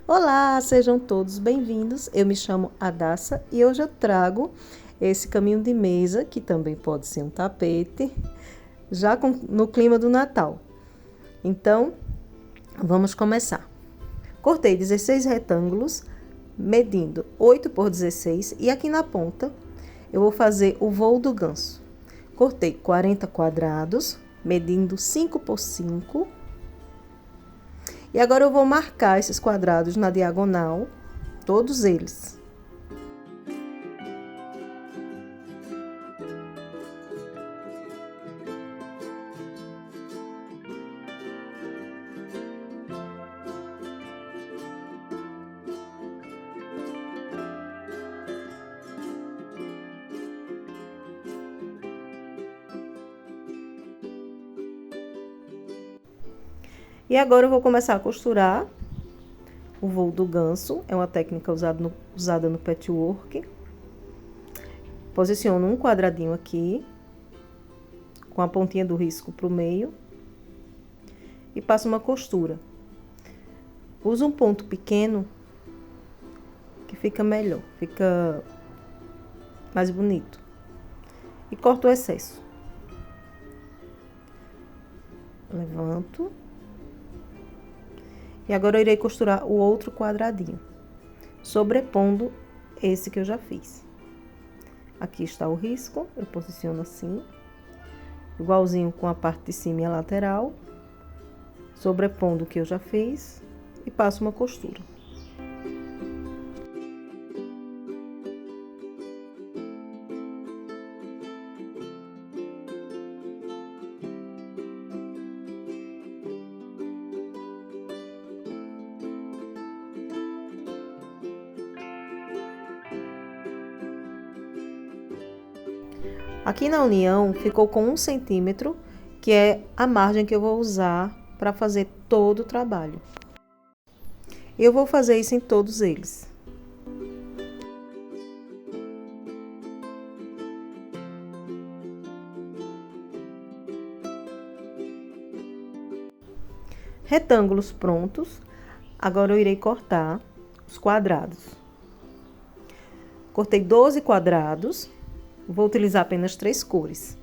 Olá, sejam todos bem-vindos. Eu me chamo Adassa e hoje eu trago esse caminho de mesa, que também pode ser um tapete, no clima do Natal. Então, vamos começar. Cortei 16 retângulos, medindo 8 por 16 e aqui na ponta eu vou fazer o voo do ganso. Cortei 40 quadrados, medindo 5 por 5. E agora eu vou marcar esses quadrados na diagonal, todos eles. E agora eu vou começar a costurar o voo do ganso. É uma técnica usada no patchwork. Posiciono um quadradinho aqui, com a pontinha do risco para o meio. E passo uma costura. Uso um ponto pequeno, que fica melhor, fica mais bonito. E corto o excesso. Levanto. E agora eu irei costurar o outro quadradinho, sobrepondo esse que eu já fiz. Aqui está o risco, eu posiciono assim, igualzinho com a parte de cima e a lateral, sobrepondo o que eu já fiz e passo uma costura. Aqui na união ficou com 1 centímetro, que é a margem que eu vou usar para fazer todo o trabalho. Eu vou fazer isso em todos eles. Retângulos prontos, agora eu irei cortar os quadrados. Cortei 12 quadrados. Vou utilizar apenas 3 cores.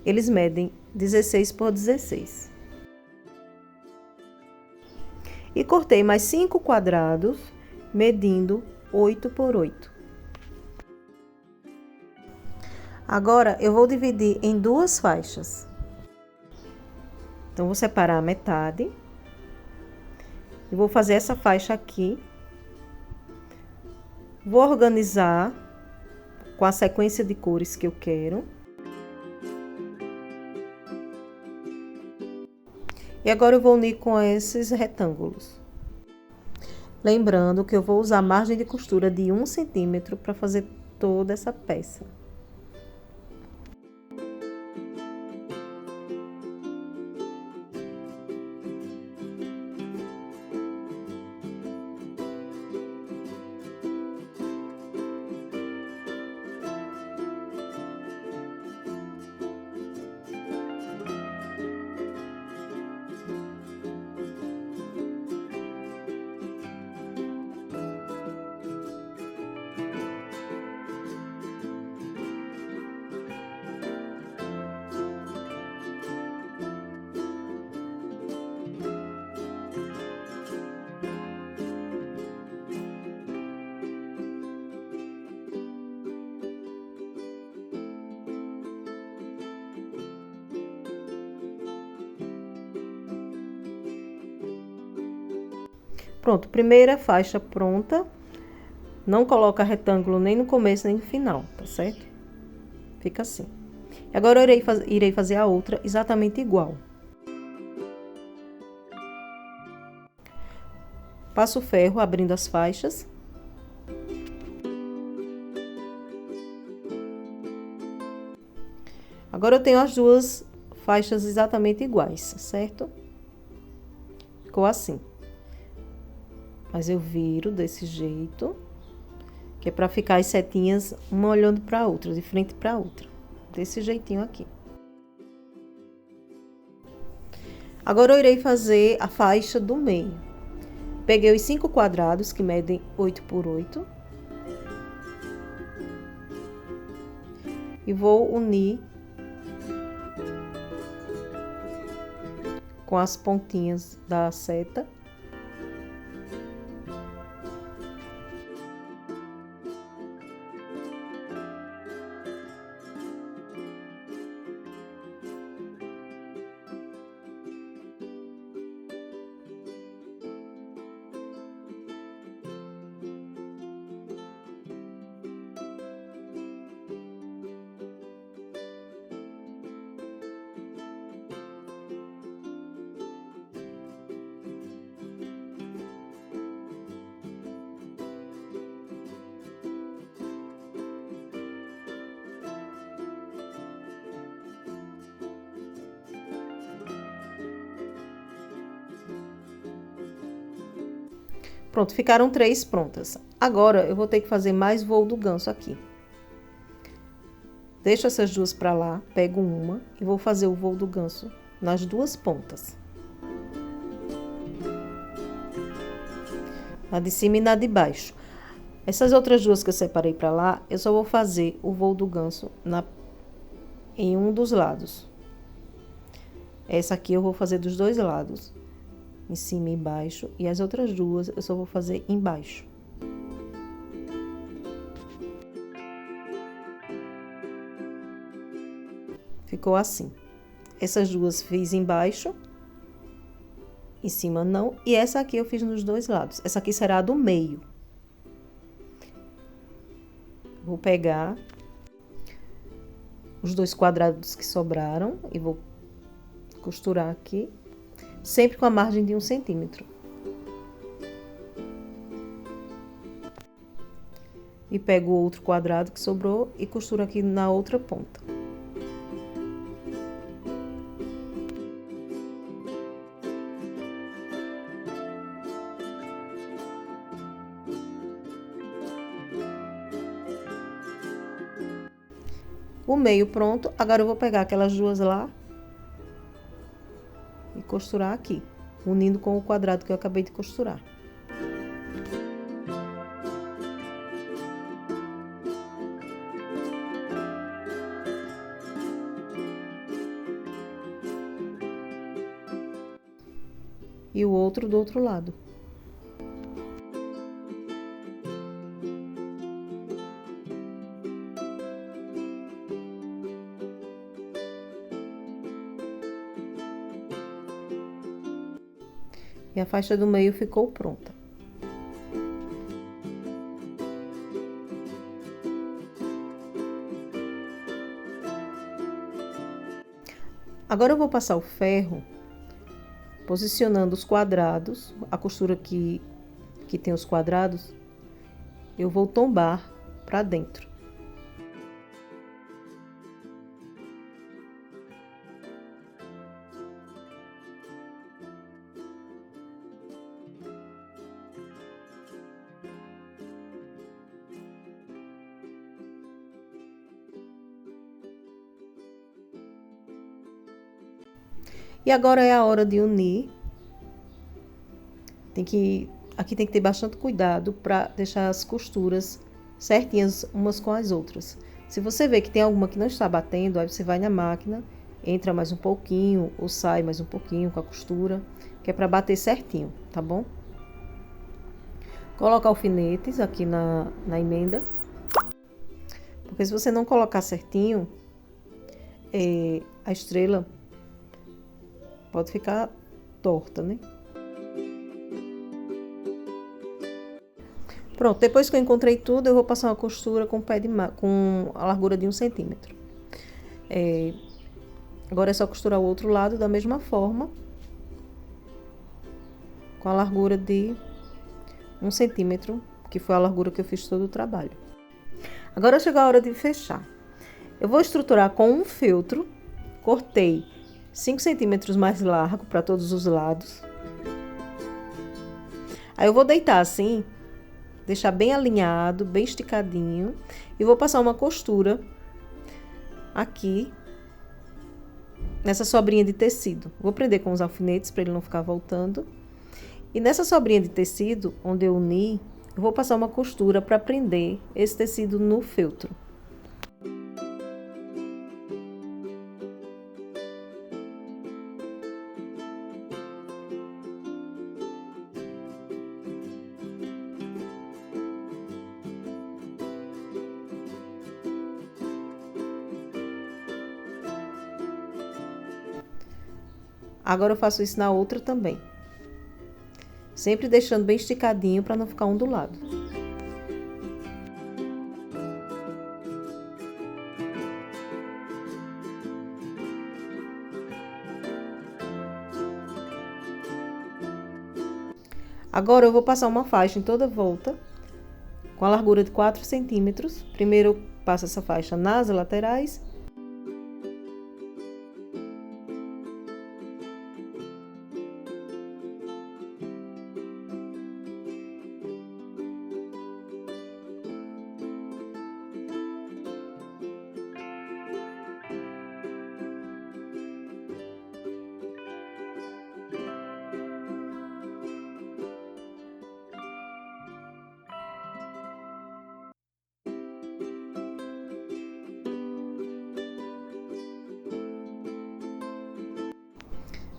Eles medem 16 por 16. E cortei mais 5 quadrados, medindo 8 por 8. Agora, eu vou dividir em 2 faixas. Então, vou separar a metade. E vou fazer essa faixa aqui. Vou organizar com a sequência de cores que eu quero. E agora eu vou unir com esses retângulos. Lembrando que eu vou usar margem de costura de 1 centímetro para fazer toda essa peça. Pronto, primeira faixa pronta. Não coloca retângulo nem no começo nem no final, tá certo? Fica assim. Agora eu irei fazer a outra exatamente igual. Passo o ferro abrindo as faixas. Agora eu tenho as duas faixas exatamente iguais, certo? Ficou assim. Mas eu viro desse jeito, que é para ficar as setinhas uma olhando para a outra, de frente para a outra. Desse jeitinho aqui. Agora eu irei fazer a faixa do meio. Peguei os 5 quadrados, que medem 8 por 8. E vou unir com as pontinhas da seta. Pronto, ficaram 3 prontas. Agora, eu vou ter que fazer mais voo do ganso aqui. Deixo essas duas pra lá, pego uma e vou fazer o voo do ganso nas 2 pontas. Na de cima e na de baixo. Essas outras duas que eu separei pra lá, eu só vou fazer o voo do ganso em um dos lados. Essa aqui eu vou fazer dos 2 lados. Em cima e embaixo, e as outras duas eu só vou fazer embaixo. Ficou assim. Essas duas fiz embaixo, em cima não, e essa aqui eu fiz nos 2 lados. Essa aqui será a do meio. Vou pegar os 2 quadrados que sobraram e vou costurar aqui. Sempre com a margem de 1 centímetro. E pego o outro quadrado que sobrou e costuro aqui na outra ponta. O meio pronto, agora eu vou pegar aquelas duas lá e costurar aqui, unindo com o quadrado que eu acabei de costurar. E o outro do outro lado. E a faixa do meio ficou pronta. Agora eu vou passar o ferro, posicionando os quadrados, a costura que tem os quadrados, eu vou tombar para dentro. E agora é a hora de unir. Aqui tem que ter bastante cuidado para deixar as costuras certinhas umas com as outras. Se você vê que tem alguma que não está batendo, aí você vai na máquina, entra mais um pouquinho ou sai mais um pouquinho com a costura, que é para bater certinho, tá bom? Coloca alfinetes aqui na emenda, porque se você não colocar certinho, a estrela pode ficar torta, né? Pronto, depois que eu encontrei tudo, eu vou passar uma costura com a largura de 1 centímetro. Agora é só costurar o outro lado da mesma forma, com a largura de 1 centímetro, que foi a largura que eu fiz todo o trabalho. Agora chegou a hora de fechar. Eu vou estruturar com um feltro, cortei 5 centímetros mais largo para todos os lados. Aí eu vou deitar assim, deixar bem alinhado, bem esticadinho, e vou passar uma costura aqui nessa sobrinha de tecido. Vou prender com os alfinetes para ele não ficar voltando. E nessa sobrinha de tecido, onde eu uni, eu vou passar uma costura para prender esse tecido no feltro. Agora eu faço isso na outra também. Sempre deixando bem esticadinho para não ficar ondulado. Agora eu vou passar uma faixa em toda a volta, com a largura de 4 centímetros. Primeiro eu passo essa faixa nas laterais.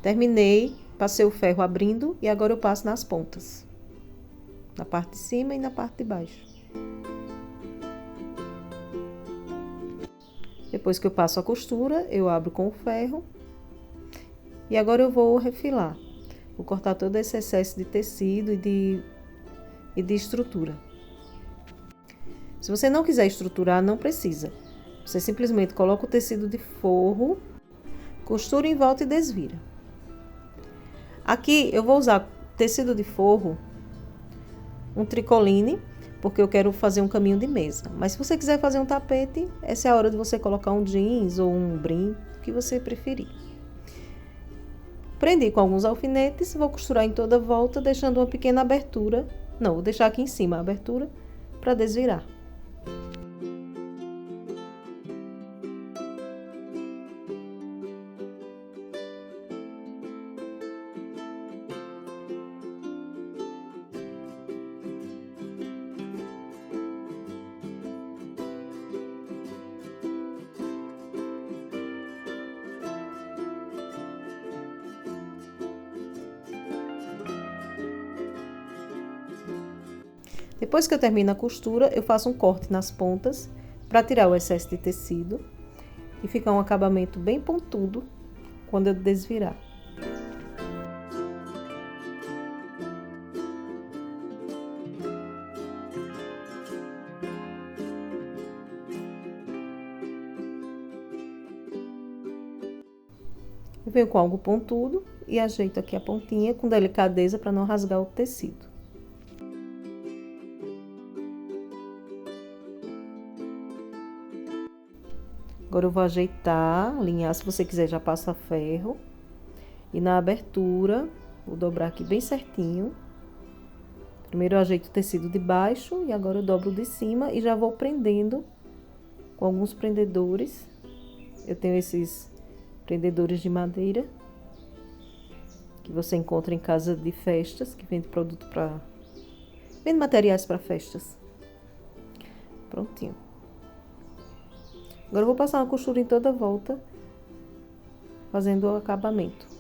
Terminei, passei o ferro abrindo e agora eu passo nas pontas. Na parte de cima e na parte de baixo. Depois que eu passo a costura, eu abro com o ferro. E agora eu vou refilar. Vou cortar todo esse excesso de tecido e de estrutura. Se você não quiser estruturar, não precisa. Você simplesmente coloca o tecido de forro, costura em volta e desvira. Aqui eu vou usar tecido de forro, um tricoline, porque eu quero fazer um caminho de mesa. Mas se você quiser fazer um tapete, essa é a hora de você colocar um jeans ou um brim, o que você preferir. Prendi com alguns alfinetes, vou costurar em toda a volta, deixando uma pequena abertura. Não, vou deixar aqui em cima a abertura para desvirar. Depois que eu termino a costura, eu faço um corte nas pontas para tirar o excesso de tecido e ficar um acabamento bem pontudo quando eu desvirar. Eu venho com algo pontudo e ajeito aqui a pontinha com delicadeza para não rasgar o tecido. Agora eu vou ajeitar, alinhar, se você quiser já passa ferro. E na abertura, vou dobrar aqui bem certinho. Primeiro eu ajeito o tecido de baixo e agora eu dobro o de cima e já vou prendendo com alguns prendedores. Eu tenho esses prendedores de madeira que você encontra em casa de festas, que vende produto para... vende materiais para festas. Prontinho. Agora eu vou passar uma costura em toda a volta, fazendo o acabamento.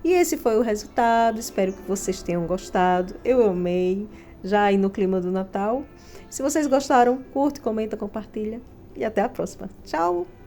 E esse foi o resultado, espero que vocês tenham gostado, eu amei, já aí no clima do Natal. Se vocês gostaram, curte, comenta, compartilha e até a próxima. Tchau!